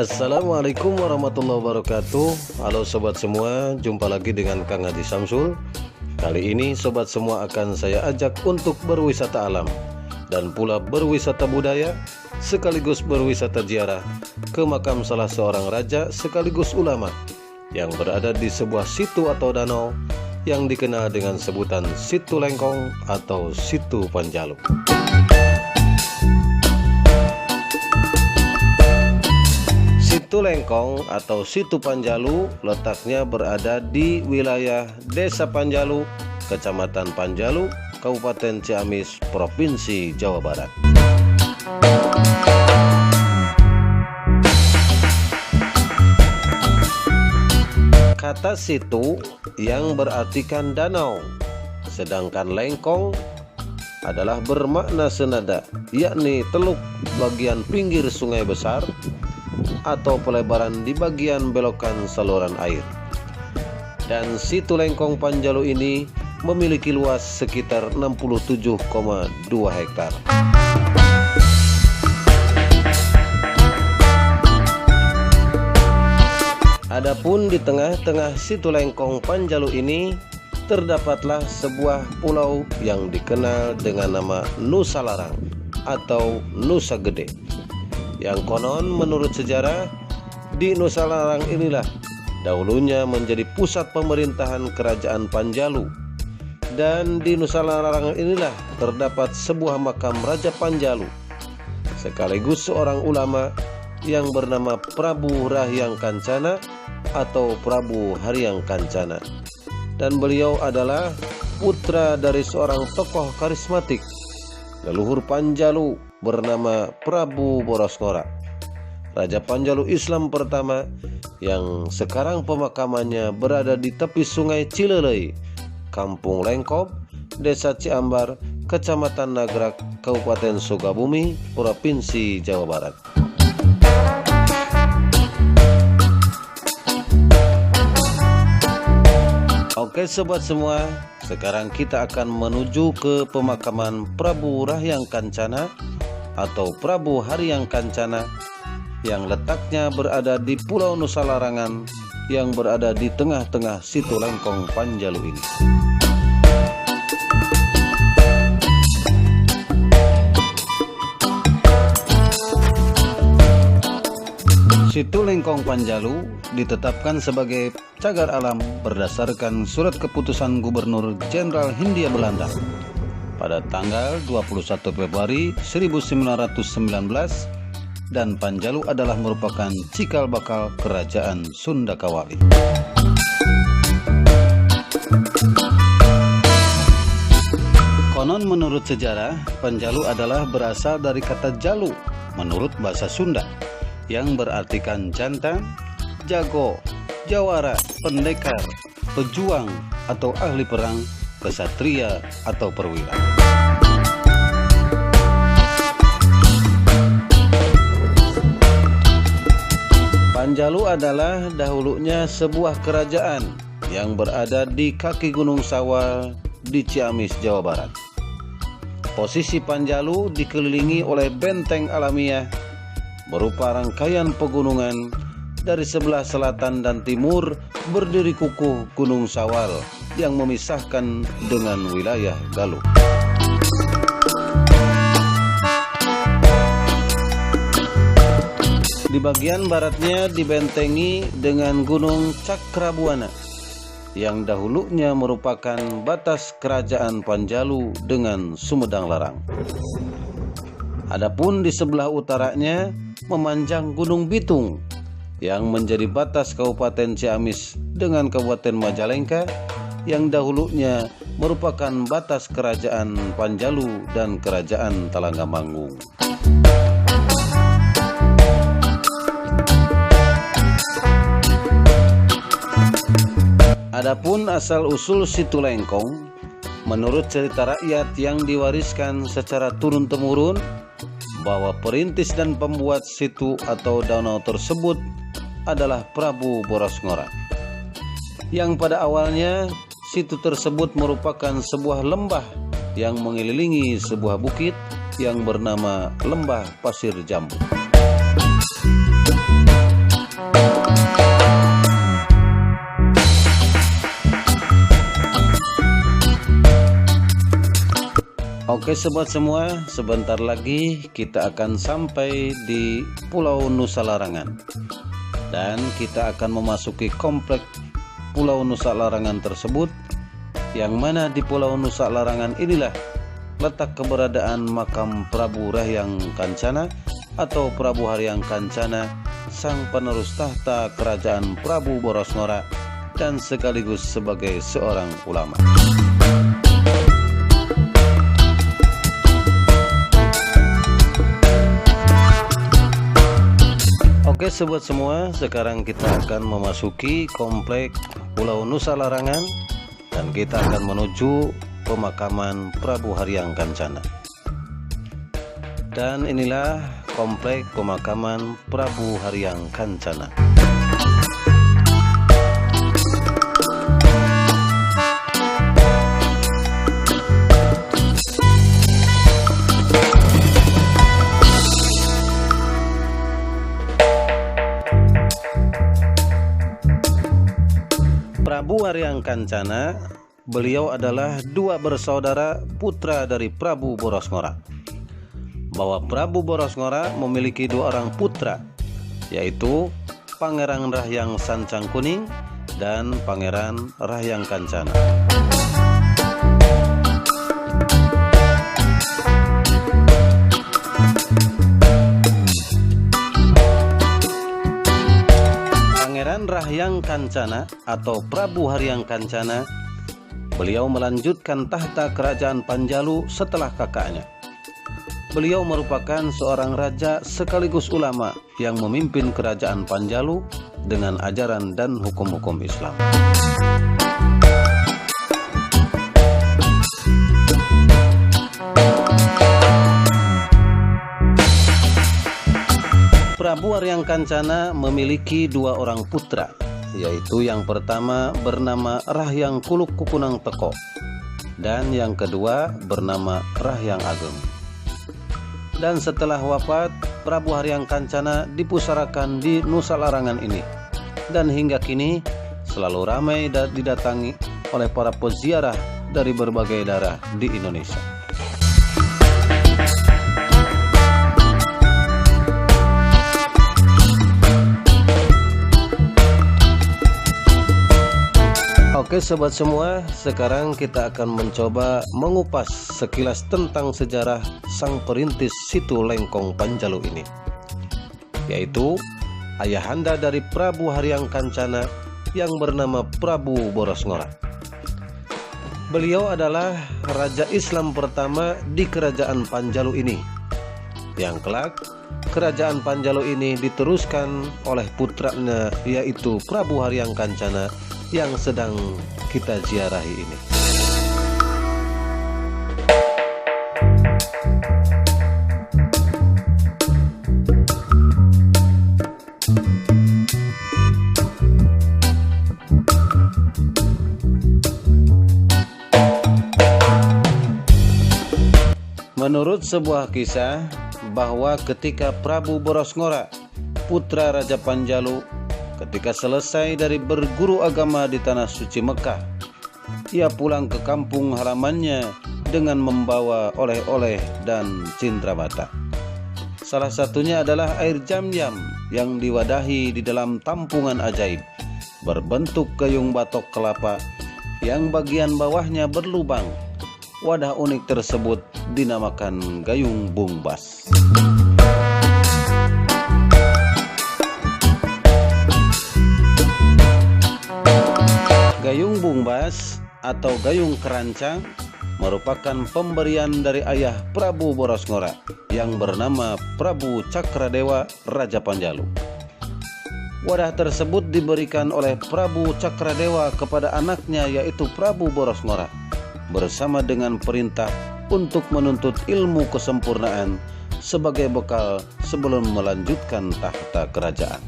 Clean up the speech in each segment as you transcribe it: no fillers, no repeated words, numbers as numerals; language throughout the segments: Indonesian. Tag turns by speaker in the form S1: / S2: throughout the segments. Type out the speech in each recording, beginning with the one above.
S1: Assalamualaikum warahmatullahi wabarakatuh. Halo sobat semua, jumpa lagi dengan Kang Haji Samsul. Kali ini sobat semua akan saya ajak untuk berwisata alam dan pula berwisata budaya sekaligus berwisata ziarah ke makam salah seorang raja sekaligus ulama yang berada di sebuah situ atau danau yang dikenal dengan sebutan Situ Lengkong atau Situ Panjalu. Situ Lengkong atau Situ Panjalu letaknya berada di wilayah Desa Panjalu, Kecamatan Panjalu, Kabupaten Ciamis, Provinsi Jawa Barat. Kata situ yang berartikan danau, sedangkan lengkong adalah bermakna senada, yakni teluk bagian pinggir sungai besar atau pelebaran di bagian belokan saluran air. Dan Situ Lengkong Panjalu ini memiliki luas sekitar 67,2 hektar. Adapun di tengah-tengah Situ Lengkong Panjalu ini terdapatlah sebuah pulau yang dikenal dengan nama Nusa Larang atau Nusa Gede, yang konon menurut sejarah di Nusa Larang inilah dahulunya menjadi pusat pemerintahan kerajaan Panjalu, dan di Nusa Larang inilah terdapat sebuah makam Raja Panjalu sekaligus seorang ulama yang bernama Prabu Rahyang Kancana atau Prabu Haryang Kancana, dan beliau adalah putra dari seorang tokoh karismatik leluhur Panjalu bernama Prabu Borosngora, Raja Panjalu Islam pertama yang sekarang pemakamannya berada di tepi sungai Cilelei, Kampung Lengkop, Desa Ciambar, Kecamatan Nagrak, Kabupaten Sukabumi, Provinsi Jawa Barat. Oke sobat semua, sekarang kita akan menuju ke pemakaman Prabu Rahyang Kancana atau Prabu Haryang Kancana yang letaknya berada di Pulau Nusa Larangan yang berada di tengah-tengah Situ Lengkong Panjalu ini. Situ Lengkong Panjalu ditetapkan sebagai cagar alam berdasarkan surat keputusan Gubernur Jenderal Hindia Belanda pada tanggal 21 Februari 1919, dan Panjalu adalah merupakan cikal bakal kerajaan Sunda Kawali. Konon menurut sejarah, Panjalu adalah berasal dari kata jalu menurut bahasa Sunda yang berartikan jantan, jago, jawara, pendekar, pejuang atau ahli perang, kesatria atau perwira. Panjalu adalah dahulunya sebuah kerajaan yang berada di kaki Gunung Sawal di Ciamis, Jawa Barat. Posisi Panjalu dikelilingi oleh benteng alamiah berupa rangkaian pegunungan. Dari sebelah selatan dan timur berdiri kukuh Gunung Sawal yang memisahkan dengan wilayah Galuh. Di bagian baratnya dibentengi dengan Gunung Cakrabuana yang dahulunya merupakan batas kerajaan Panjalu dengan Sumedang Larang. Adapun di sebelah utaranya memanjang Gunung Bitung yang menjadi batas Kabupaten Ciamis dengan Kabupaten Majalengka yang dahulunya merupakan batas kerajaan Panjalu dan kerajaan Talanggamanggung. Adapun asal-usul Situ Lengkong, menurut cerita rakyat yang diwariskan secara turun-temurun, bahwa perintis dan pembuat situ atau danau tersebut adalah Prabu Borosngora, yang pada awalnya situ tersebut merupakan sebuah lembah yang mengelilingi sebuah bukit yang bernama Lembah Pasir Jambu. Oke sobat semua, sebentar lagi kita akan sampai di Pulau Nusa Larangan. Dan kita akan memasuki komplek Pulau Nusa Larangan tersebut, yang mana di Pulau Nusa Larangan inilah letak keberadaan makam Prabu Rahyang Kancana atau Prabu Haryang Kancana, sang penerus tahta kerajaan Prabu Boros Ngora dan sekaligus sebagai seorang ulama. Oke sobat semua, sekarang kita akan memasuki komplek Pulau Nusa Larangan dan kita akan menuju pemakaman Prabu Haryang Kancana. Dan inilah komplek pemakaman Prabu Haryang Kancana. Prabu Haryang Kancana, beliau adalah dua bersaudara putra dari Prabu Boros Ngora. Bahwa Prabu Boros Ngora memiliki dua orang putra, yaitu Pangeran Rahyang Sancang Kuning dan Pangeran Rahyang Kancana. Pangeran Rahyang Kancana atau Prabu Haryang Kancana, beliau melanjutkan tahta kerajaan Panjalu setelah kakaknya. Beliau merupakan seorang raja sekaligus ulama yang memimpin kerajaan Panjalu dengan ajaran dan hukum-hukum Islam. Prabu Haryang Kancana memiliki dua orang putra, yaitu yang pertama bernama Rahyang Kuluk Kukunang Teko dan yang kedua bernama Rahyang Ageng. Dan setelah wafat, Prabu Haryang Kancana dipusarakan di Nusa Larangan ini, dan hingga kini selalu ramai didatangi oleh para peziarah dari berbagai daerah di Indonesia. Oke sobat semua, sekarang kita akan mencoba mengupas sekilas tentang sejarah sang perintis situ Lengkong Panjalu ini, yaitu ayahanda dari Prabu Haryang Kancana yang bernama Prabu Boros Ngora. Beliau adalah raja Islam pertama di kerajaan Panjalu ini, yang kelak kerajaan Panjalu ini diteruskan oleh putranya, yaitu Prabu Haryang Kancana yang sedang kita ziarahi ini. Menurut sebuah kisah bahwa ketika Prabu Boros Ngora, putra Raja Panjalu, ketika selesai dari berguru agama di Tanah Suci Mekah, ia pulang ke kampung halamannya dengan membawa oleh-oleh dan cindramata. Salah satunya adalah air jam-jam yang diwadahi di dalam tampungan ajaib berbentuk gayung batok kelapa yang bagian bawahnya berlubang. Wadah unik tersebut dinamakan gayung bungbas. Gayung bungbas atau gayung kerancang merupakan pemberian dari ayah Prabu Boros Ngora yang bernama Prabu Cakradewa Raja Panjalu. Wadah tersebut diberikan oleh Prabu Cakradewa kepada anaknya, yaitu Prabu Boros Ngora, bersama dengan perintah untuk menuntut ilmu kesempurnaan sebagai bekal sebelum melanjutkan tahta kerajaan.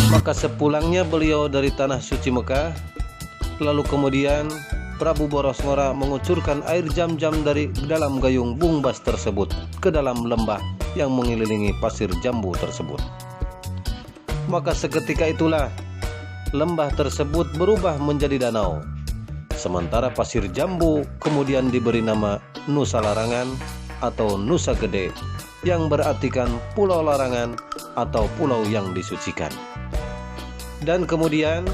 S1: Maka sepulangnya beliau dari Tanah Suci Mekah, lalu kemudian Prabu Boros Ngora mengucurkan air jam-jam dari dalam gayung bungbas tersebut ke dalam lembah yang mengelilingi pasir jambu tersebut. maka seketika itulah lembah tersebut berubah menjadi danau. Sementara pasir jambu kemudian diberi nama Nusa Larangan atau Nusa Gede, yang berartikan pulau larangan atau pulau yang disucikan. Dan kemudian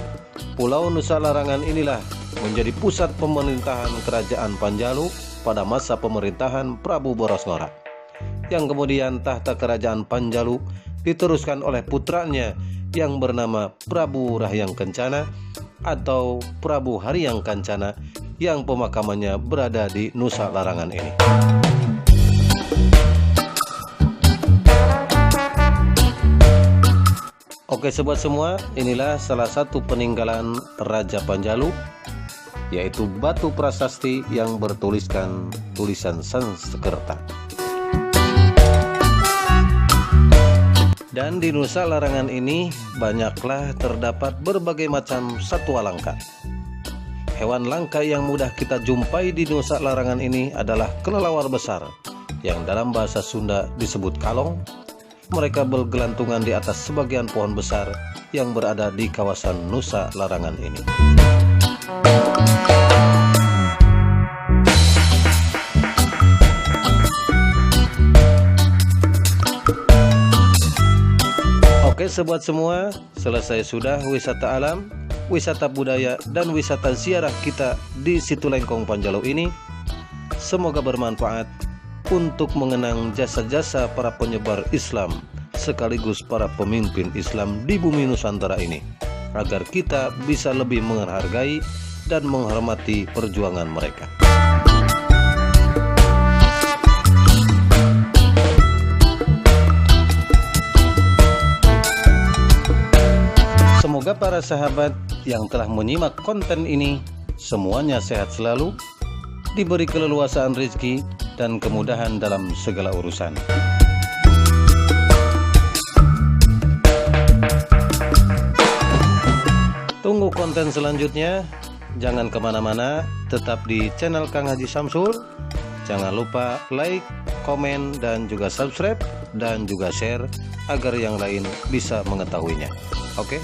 S1: Pulau Nusa Larangan inilah menjadi pusat pemerintahan Kerajaan Panjalu pada masa pemerintahan Prabu Borosngora, yang kemudian tahta Kerajaan Panjalu diteruskan oleh putranya yang bernama Prabu Rahyang Kencana atau Prabu Haryang Kancana, yang pemakamannya berada di Nusa Larangan ini. Oke sobat semua, inilah salah satu peninggalan Raja Panjalu, yaitu batu prasasti yang bertuliskan tulisan Sanskerta. Dan di Nusa Larangan ini banyaklah terdapat berbagai macam satwa langka. Hewan langka yang mudah kita jumpai di Nusa Larangan ini adalah kelelawar besar, yang dalam bahasa Sunda disebut kalong. Mereka bergelantungan di atas sebagian pohon besar yang berada di kawasan Nusa Larangan ini. Oke sobat semua, selesai sudah wisata alam, wisata budaya, dan wisata ziarah kita di Situlengkong Panjalu ini. Semoga bermanfaat untuk mengenang jasa-jasa para penyebar Islam sekaligus para pemimpin Islam di bumi Nusantara ini, agar kita bisa lebih menghargai dan menghormati perjuangan mereka. Semoga para sahabat yang telah menyimak konten ini semuanya sehat selalu, diberi keleluasaan rezeki dan kemudahan dalam segala urusan. Tunggu konten selanjutnya. Jangan kemana-mana, tetap di channel Kang Haji Samsul. Jangan lupa like, komen, dan juga subscribe, dan juga share agar yang lain bisa mengetahuinya. Oke?